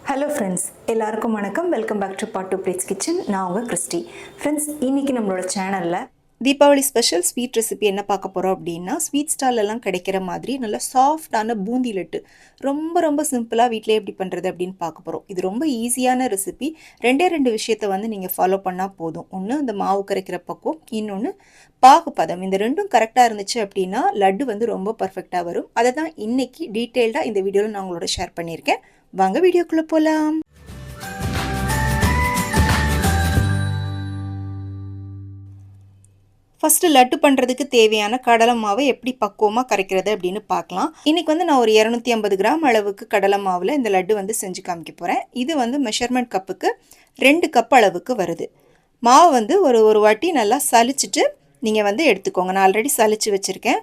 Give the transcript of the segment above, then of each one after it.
Hello friends, எல்லாருக்கும் வணக்கம். Welcome back to part 2 plates kitchen. நான் உங்கள் கிறிஸ்டி. ஃப்ரெண்ட்ஸ், இன்றைக்கி நம்மளோட சேனலில் தீபாவளி ஸ்பெஷல் ஸ்வீட் ரெசிபி என்ன பார்க்க போகிறோம் அப்படின்னா, ஸ்வீட் ஸ்டாலெல்லாம் கிடைக்கிற மாதிரி நல்ல சாஃப்டான பூந்தி லட்டு ரொம்ப ரொம்ப சிம்பிளாக வீட்டிலே எப்படி பண்ணுறது அப்படின்னு பார்க்க போகிறோம். இது ரொம்ப ஈஸியான ரெசிபி. ரெண்டு விஷயத்தை வந்து நீங்கள் ஃபாலோ பண்ணால் போதும். ஒன்று அந்த மாவு கரைக்கிற பக்குவம், இன்னொன்று பாகுபதம். இந்த ரெண்டும் கரெக்டாக இருந்துச்சு அப்படின்னா லட்டு வந்து ரொம்ப பர்ஃபெக்டாக வரும். அதை தான் இன்றைக்கி டீட்டெயில்டாக இந்த வீடியோவில் நான் உங்களோட ஷேர் பண்ணியிருக்கேன். வாங்க வீடியோக்குள்ள போலாம். ஃபர்ஸ்ட் லட்டு பண்ணுறதுக்கு தேவையான கடலை மாவை எப்படி பக்குவமாக கரைக்கிறது அப்படின்னு பார்க்கலாம். இன்றைக்கி வந்து நான் ஒரு 250 கிராம் அளவுக்கு கடலை மாவில் இந்த லட்டு வந்து செஞ்சு காமிக்க போகிறேன். இது வந்து மெஷர்மெண்ட் கப்புக்கு 2 கப் அளவுக்கு வருது. மாவு வந்து ஒரு வாட்டி நல்லா சலிச்சிட்டு நீங்கள் வந்து எடுத்துக்கோங்க. நான் ஆல்ரெடி சலிச்சு வச்சுருக்கேன்.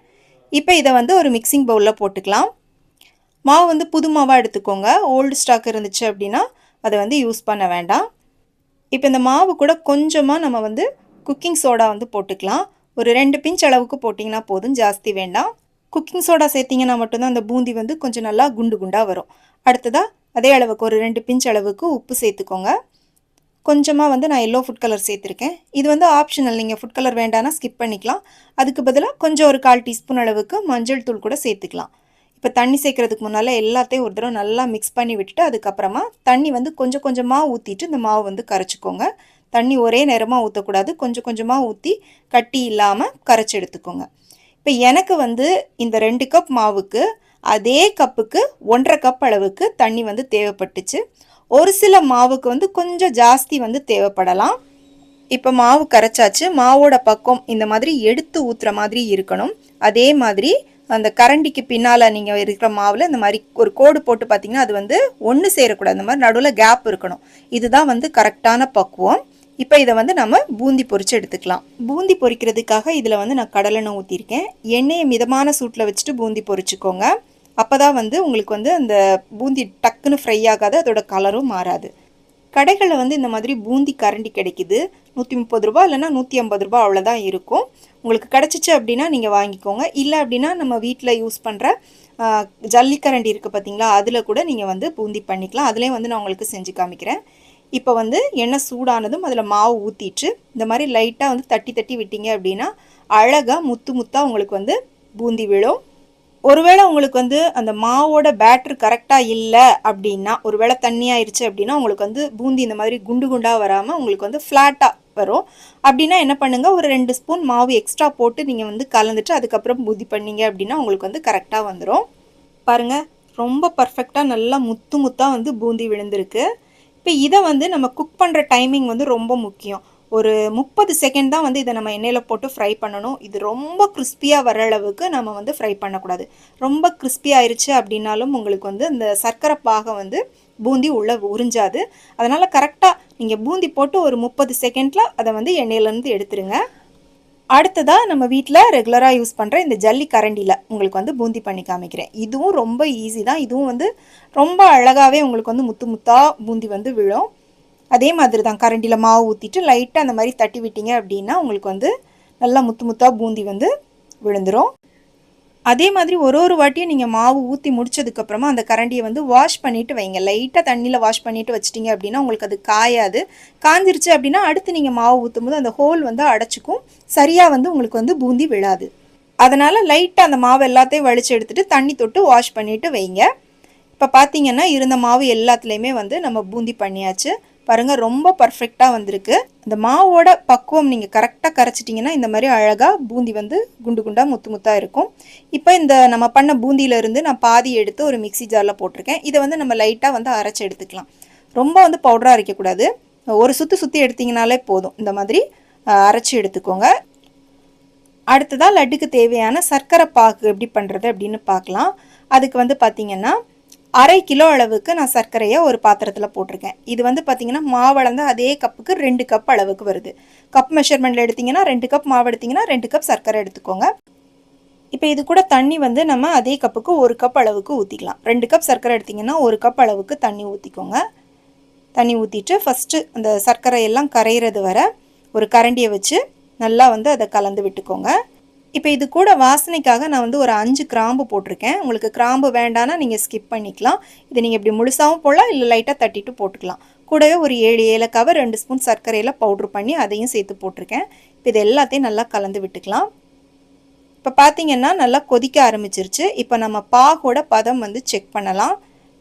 இப்போ இதை வந்து ஒரு மிக்சிங் பவுலில் போட்டுக்கலாம். மாவு வந்து புது மாவாக எடுத்துக்கோங்க. ஓல்டு ஸ்டாக் இருந்துச்சு அப்படின்னா அதை வந்து யூஸ் பண்ண வேண்டாம். இப்போ இந்த மாவு கூட கொஞ்சமாக நம்ம வந்து குக்கிங் சோடா வந்து போட்டுக்கலாம். ஒரு 2 பிஞ்ச் அளவுக்கு போட்டிங்கன்னா போதும், ஜாஸ்தி வேண்டாம். குக்கிங் சோடா சேர்த்திங்கன்னா மட்டும்தான் அந்த பூந்தி வந்து கொஞ்சம் நல்லா குண்டு குண்டாக வரும். அடுத்ததாக அதே அளவுக்கு ஒரு 2 பிஞ்ச் அளவுக்கு உப்பு சேர்த்துக்கோங்க. கொஞ்சமாக வந்து நான் எல்லோ ஃபுட் கலர் சேர்த்துருக்கேன். இது வந்து ஆப்ஷனல், நீங்கள் ஃபுட் கலர் வேண்டாம்னா ஸ்கிப் பண்ணிக்கலாம். அதுக்கு பதிலாக கொஞ்சம் ஒரு 1/4 டீஸ்பூன் அளவுக்கு மஞ்சள் தூள் கூட சேர்த்துக்கலாம். இப்போ தண்ணி சேர்க்குறதுக்கு முன்னால் எல்லாத்தையும் ஒரு தடவை நல்லா மிக்ஸ் பண்ணி விட்டுட்டு அதுக்கப்புறமா தண்ணி வந்து கொஞ்சம் கொஞ்சமாக ஊற்றிட்டு இந்த மாவு வந்து கரைச்சிக்கோங்க. தண்ணி ஒரே நேரமாக ஊற்றக்கூடாது, கொஞ்சம் கொஞ்சமாக ஊற்றி கட்டி இல்லாமல் கரைச்சி எடுத்துக்கோங்க. இப்போ எனக்கு வந்து இந்த 2 கப் மாவுக்கு அதே கப்புக்கு 1.5 கப் அளவுக்கு தண்ணி வந்து தேவைப்பட்டுச்சு. ஒரு சில மாவுக்கு வந்து கொஞ்சம் ஜாஸ்தி வந்து தேவைப்படலாம். இப்போ மாவு கரைச்சாச்சு. மாவோட பக்கம் இந்த மாதிரி எடுத்து ஊற்றுற மாதிரி இருக்கணும். அதே மாதிரி அந்த கரண்டிக்கு பின்னால் நீங்கள் இருக்கிற மாவில் இந்த மாதிரி ஒரு கோடு போட்டு பார்த்தீங்கன்னா அது வந்து ஒன்று சேரக்கூடாது. இந்த மாதிரி நடுவில் கேப் இருக்கணும். இதுதான் வந்து கரெக்டான பக்குவம். இப்போ இதை வந்து நம்ம பூந்தி பொரித்து எடுத்துக்கலாம். பூந்தி பொரிக்கிறதுக்காக இதில் வந்து நான் கடலெண்ணெய் ஊற்றிருக்கேன். எண்ணெயை மிதமான சூட்டில் வச்சுட்டு பூந்தி பொரிச்சுக்கோங்க. அப்போ தான் வந்து உங்களுக்கு வந்து அந்த பூந்தி டக்குன்னு ஃப்ரை ஆகாது, அதோட கலரும் மாறாது. கடைகளில் வந்து இந்த மாதிரி பூந்தி கரண்டி கிடைக்குது. 130 ரூபா இல்லைனா 150 ரூபா அவ்வளோதான் இருக்கும். உங்களுக்கு கிடச்சிச்சு அப்படின்னா நீங்கள் வாங்கிக்கோங்க. இல்லை அப்படின்னா நம்ம வீட்டில் யூஸ் பண்ணுற ஜல்லிக்கரண்டி இருக்குது பார்த்தீங்களா, அதில் கூட நீங்கள் வந்து பூந்தி பண்ணிக்கலாம். அதுலேயும் வந்து நான் உங்களுக்கு செஞ்சு காமிக்கிறேன். இப்போ வந்து எண்ணெய் சூடானதும் அதில் மாவு ஊற்றிட்டு இந்த மாதிரி லைட்டாக வந்து தட்டி தட்டி விட்டீங்க அப்படின்னா அழகாக முத்து முத்தாக உங்களுக்கு வந்து பூந்தி விழும். ஒருவேளை உங்களுக்கு வந்து அந்த மாவோட பேட்டர் கரெக்டாக இல்லை அப்படின்னா, ஒருவேளை தண்ணியாயிருச்சு அப்படின்னா உங்களுக்கு வந்து பூந்தி இந்த மாதிரி குண்டு குண்டாக வராமல் உங்களுக்கு வந்து ஃப்ளாட்டாக வரும். அப்படின்னா என்ன பண்ணுங்கள், ஒரு 2 ஸ்பூன் மாவு எக்ஸ்ட்ரா போட்டு நீங்கள் வந்து கலந்துட்டு அதுக்கப்புறம் பூந்தி பண்ணிங்க அப்படின்னா உங்களுக்கு வந்து கரெக்டாக வந்துடும். பாருங்கள், ரொம்ப பர்ஃபெக்டாக நல்லா முத்து முத்தாக வந்து பூந்தி விழுந்திருக்கு. இப்போ இதை வந்து நம்ம குக் பண்ணுற டைமிங் வந்து ரொம்ப முக்கியம். ஒரு 30 செகண்ட் தான் வந்து இதை நம்ம எண்ணெயில் போட்டு ஃப்ரை பண்ணணும். இது ரொம்ப கிறிஸ்பியாக வர அளவுக்கு நம்ம வந்து ஃப்ரை பண்ணக்கூடாது. ரொம்ப கிறிஸ்பி ஆயிடுச்சு அப்படின்னாலும் உங்களுக்கு வந்து அந்த சர்க்கரை பாகை வந்து பூந்தி உள்ளே உறிஞ்சாது. அதனால் கரெக்டாக நீங்கள் பூந்தி போட்டு ஒரு 30 செகண்டில் அதை வந்து எண்ணெயிலேருந்து எடுத்துருங்க. அடுத்ததாக நம்ம வீட்டில் ரெகுலராக யூஸ் பண்ணுற இந்த ஜல்லி கரண்டியில் உங்களுக்கு வந்து பூந்தி பண்ணி காமிக்கிறேன். இதுவும் ரொம்ப ஈஸி தான். இதுவும் வந்து ரொம்ப அழகாகவே உங்களுக்கு வந்து முத்து முத்தாக பூந்தி வந்து விழும். அதே மாதிரி தான் கரண்டியில் மாவு ஊற்றிட்டு லைட்டாக அந்த மாதிரி தட்டி விட்டீங்க அப்படின்னா உங்களுக்கு வந்து நல்லா முத்து முத்தாக பூந்தி வந்து விழுந்துடும். அதே மாதிரி ஒரு வாட்டியும் நீங்கள் மாவு ஊற்றி முடிச்சதுக்கப்புறமா அந்த கரண்டியை வந்து வாஷ் பண்ணிவிட்டு வைங்க. லைட்டாக தண்ணியில் வாஷ் பண்ணிவிட்டு வச்சிட்டிங்க அப்படின்னா உங்களுக்கு அது காயாது. காஞ்சிருச்சு அப்படின்னா அடுத்து நீங்கள் மாவு ஊற்றும் போது அந்த ஹோல் வந்து அடைச்சிக்கும். சரியாக வந்து உங்களுக்கு வந்து பூந்தி விழாது. அதனால் லைட்டாக அந்த மாவு எல்லாத்தையும் வலிச்சு எடுத்துகிட்டு தண்ணி தொட்டு வாஷ் பண்ணிவிட்டு வைங்க. இப்போ பார்த்தீங்கன்னா இருந்த மாவு எல்லாத்துலேயுமே வந்து நம்ம பூந்தி பண்ணியாச்சு. பாருங்கள், ரொம்ப பர்ஃபெக்டாக வந்திருக்கு. இந்த மாவோட பக்குவம் நீங்கள் கரெக்டாக கரைச்சிட்டிங்கன்னா இந்த மாதிரி அழகாக பூந்தி வந்து குண்டு குண்டாக முத்து முத்தாக இருக்கும். இப்போ இந்த நம்ம பண்ண பூந்தியிலேருந்து நான் பாதி எடுத்து ஒரு மிக்சி ஜாரில் போட்டிருக்கேன். இதை வந்து நம்ம லைட்டாக வந்து அரைச்சி எடுத்துக்கலாம். ரொம்ப வந்து பவுடராக அரைக்கக்கூடாது. ஒரு சுற்றி எடுத்திங்கனாலே போதும். இந்த மாதிரி அரைச்சி எடுத்துக்கோங்க. அடுத்ததாக லட்டுக்கு தேவையான சர்க்கரை பாகு எப்படி பண்ணுறது அப்படின்னு பார்க்கலாம். அதுக்கு வந்து பார்த்திங்கன்னா 1/2 கிலோ அளவுக்கு நான் சர்க்கரையை ஒரு பாத்திரத்தில் போட்டிருக்கேன். இது வந்து பார்த்திங்கன்னா மாவளந்த அதே கப்புக்கு 2 கப் அளவுக்கு வருது. கப் மெஷர்மெண்ட்டில் எடுத்திங்கன்னா 2 கப் மாவு எடுத்திங்கன்னா 2 கப் சர்க்கரை எடுத்துக்கோங்க. இப்போ இது கூட தண்ணி வந்து நம்ம அதே கப்புக்கு 1 கப் அளவுக்கு ஊற்றிக்கலாம். 2 கப் சர்க்கரை எடுத்திங்கன்னா 1 கப் அளவுக்கு தண்ணி ஊற்றிக்கோங்க. தண்ணி ஊற்றிட்டு ஃபஸ்ட்டு அந்த சர்க்கரை எல்லாம் கரையிறது வர ஒரு கரண்டியை வச்சு நல்லா வந்து அதை கலந்து விட்டுக்கோங்க. இப்போ இது கூட வாசனைக்காக நான் வந்து ஒரு 5 கிராம்பு போட்டிருக்கேன். உங்களுக்கு கிராம்பு வேண்டான்னா நீங்கள் ஸ்கிப் பண்ணிக்கலாம். இதை நீங்கள் இப்படி முழுசாகவும் போடலாம், இல்லை லைட்டாக தட்டிட்டு போட்டுக்கலாம். கூடவே ஒரு 7 ஏலக்காவை 2 ஸ்பூன் சர்க்கரையில் பவுட்ரு பண்ணி அதையும் சேர்த்து போட்டிருக்கேன். இப்போ இது எல்லாத்தையும் நல்லா கலந்து விட்டுக்கலாம். இப்போ பார்த்தீங்கன்னா நல்லா கொதிக்க ஆரம்பிச்சிருச்சு. இப்போ நம்ம பாகோட பதம் வந்து செக் பண்ணலாம்.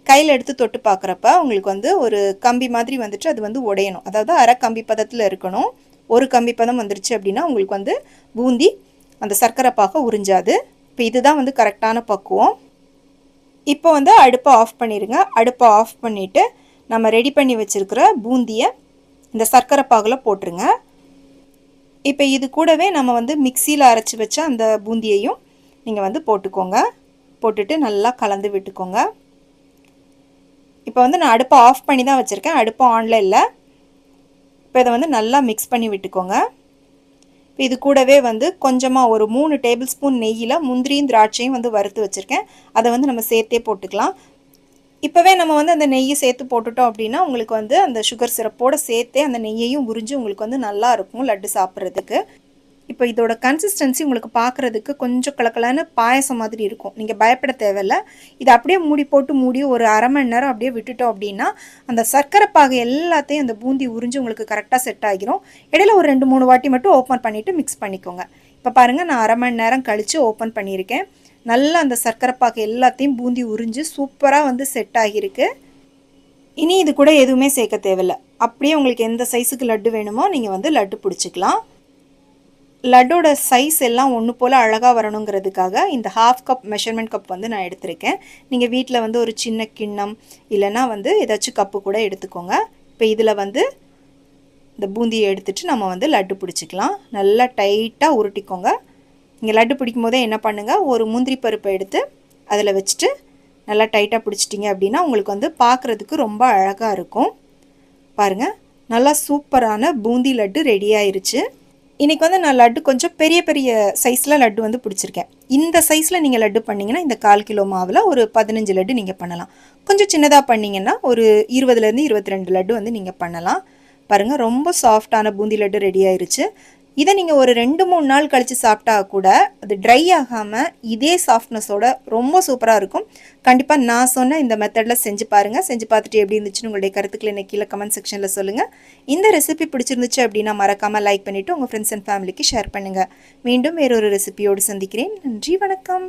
கையில் எடுத்து தொட்டு பார்க்குறப்ப உங்களுக்கு வந்து ஒரு கம்பி மாதிரி வந்துட்டு அது வந்து உடையணும். அதாவது அரை கம்பி பதத்தில் இருக்கணும். ஒரு கம்பி பதம் வந்துருச்சு அப்படின்னா உங்களுக்கு வந்து பூந்தி அந்த சர்க்கரை பாக உறிஞ்சாது. இப்போ இதுதான் வந்து கரெக்டான பக்குவம். இப்போ வந்து அடுப்பை ஆஃப் பண்ணிடுங்க. அடுப்பை ஆஃப் பண்ணிவிட்டு நம்ம ரெடி பண்ணி வச்சுருக்கிற பூந்தியை இந்த சர்க்கரை பாகில் போட்டுருங்க. இப்போ இது கூடவே நம்ம வந்து மிக்சியில் அரைச்சி வச்ச அந்த பூந்தியையும் நீங்கள் வந்து போட்டுக்கோங்க. போட்டுட்டு நல்லா கலந்து விட்டுக்கோங்க. இப்போ வந்து நான் அடுப்பை ஆஃப் பண்ணி தான் வச்சுருக்கேன், அடுப்பு ஆனில் இல்லை. இப்போ இதை வந்து நல்லா மிக்ஸ் பண்ணி விட்டுக்கோங்க. இப்போ இது கூடவே வந்து கொஞ்சமாக ஒரு 3 டேபிள் ஸ்பூன் நெய்யில் முந்திரியும் திராட்சையும் வந்து வறுத்து வச்சுருக்கேன். அதை வந்து நம்ம சேர்த்தே போட்டுக்கலாம். இப்போவே நம்ம வந்து அந்த நெய்யை சேர்த்து போட்டுட்டோம் அப்படின்னா உங்களுக்கு வந்து அந்த சுகர் சிரப்போடு சேர்த்தே அந்த நெய்யையும் உறிஞ்சு உங்களுக்கு வந்து நல்லா இருக்கும் லட்டு சாப்பிட்றதுக்கு. இப்போ இதோட கன்சிஸ்டன்சி உங்களுக்கு பார்க்குறதுக்கு கொஞ்சம் கலக்கலான பாயசம் மாதிரி இருக்கும். நீங்கள் பயப்பட தேவையில்லை. இதை அப்படியே மூடி ஒரு அரை மணி நேரம் அப்படியே விட்டுட்டோம் அப்படின்னா அந்த சர்க்கரை பாகு எல்லாத்தையும் அந்த பூந்தி உறிஞ்சு உங்களுக்கு கரெக்டாக செட் ஆகிரும். இடையில ஒரு 2-3 வாட்டி மட்டும் ஓப்பன் பண்ணிவிட்டு மிக்ஸ் பண்ணிக்கோங்க. இப்போ பாருங்கள், நான் அரை மணி நேரம் கழித்து ஓப்பன் பண்ணியிருக்கேன். நல்லா அந்த சர்க்கரை பாகு எல்லாத்தையும் பூந்தி உறிஞ்சு சூப்பராக வந்து செட் ஆகியிருக்கு. இனி இது கூட எதுவுமே சேர்க்க தேவையில்லை. அப்படியே உங்களுக்கு எந்த சைஸுக்கு லட்டு வேணுமோ நீங்கள் வந்து லட்டு பிடிச்சிக்கலாம். லட்டோட சைஸ் எல்லாம் ஒன்று போல் அழகாக வரணுங்கிறதுக்காக இந்த 1/2 கப் மெஷர்மெண்ட் கப் வந்து நான் எடுத்திருக்கேன். நீங்கள் வீட்டில் வந்து ஒரு சின்ன கிண்ணம் இல்லைன்னா வந்து ஏதாச்சும் கப்பு கூட எடுத்துக்கோங்க. இப்போ இதில் வந்து இந்த பூந்தியை எடுத்துகிட்டு நம்ம வந்து லட்டு பிடிச்சிக்கலாம். நல்லா டைட்டாக உருட்டிக்கோங்க. நீங்கள் லட்டு பிடிக்கும் போதே என்ன பண்ணுங்கள், ஒரு முந்திரி பருப்பை எடுத்து அதில் வச்சுட்டு நல்லா டைட்டாக பிடிச்சிட்டிங்க அப்படின்னா உங்களுக்கு வந்து பார்க்குறதுக்கு ரொம்ப அழகாக இருக்கும். பாருங்கள், நல்லா சூப்பரான பூந்தி லட்டு ரெடி ஆயிருச்சு. இன்றைக்கி வந்து நான் லட்டு கொஞ்சம் பெரிய பெரிய சைஸில் லட்டு வந்து பிடிச்சிருக்கேன். இந்த சைஸில் நீங்கள் லட்டு பண்ணிங்கன்னா இந்த 1/4 கிலோ மாவில் ஒரு 15 லட்டு நீங்கள் பண்ணலாம். கொஞ்சம் சின்னதாக பண்ணிங்கன்னா ஒரு 20லேருந்து 22 லட்டு வந்து நீங்கள் பண்ணலாம். பாருங்கள், ரொம்ப சாஃப்டான பூந்தி லட்டு ரெடி ஆயிருச்சு. இதை நீங்கள் ஒரு 2-3 நாள் கழித்து சாப்பிட்டா கூட அது ட்ரை ஆகாமல் இதே சாஃப்ட்னஸோட ரொம்ப சூப்பராக இருக்கும். கண்டிப்பாக நான் சொன்ன இந்த மெத்தடில் செஞ்சு பாருங்கள். செஞ்சு பார்த்துட்டு எப்படி இருந்துச்சுன்னு உங்களுடைய கருத்துக்களை எனக்கு கீழே கமெண்ட் செக்ஷனில் சொல்லுங்கள். இந்த ரெசிபி பிடிச்சிருந்துச்சு அப்படின்னா மறக்காமல் லைக் பண்ணிவிட்டு உங்கள் ஃப்ரெண்ட்ஸ் அண்ட் ஃபேமிலிக்கு ஷேர் பண்ணுங்கள். மீண்டும் வேறொரு ரெசிபியோடு சந்திக்கிறேன். நன்றி, வணக்கம்.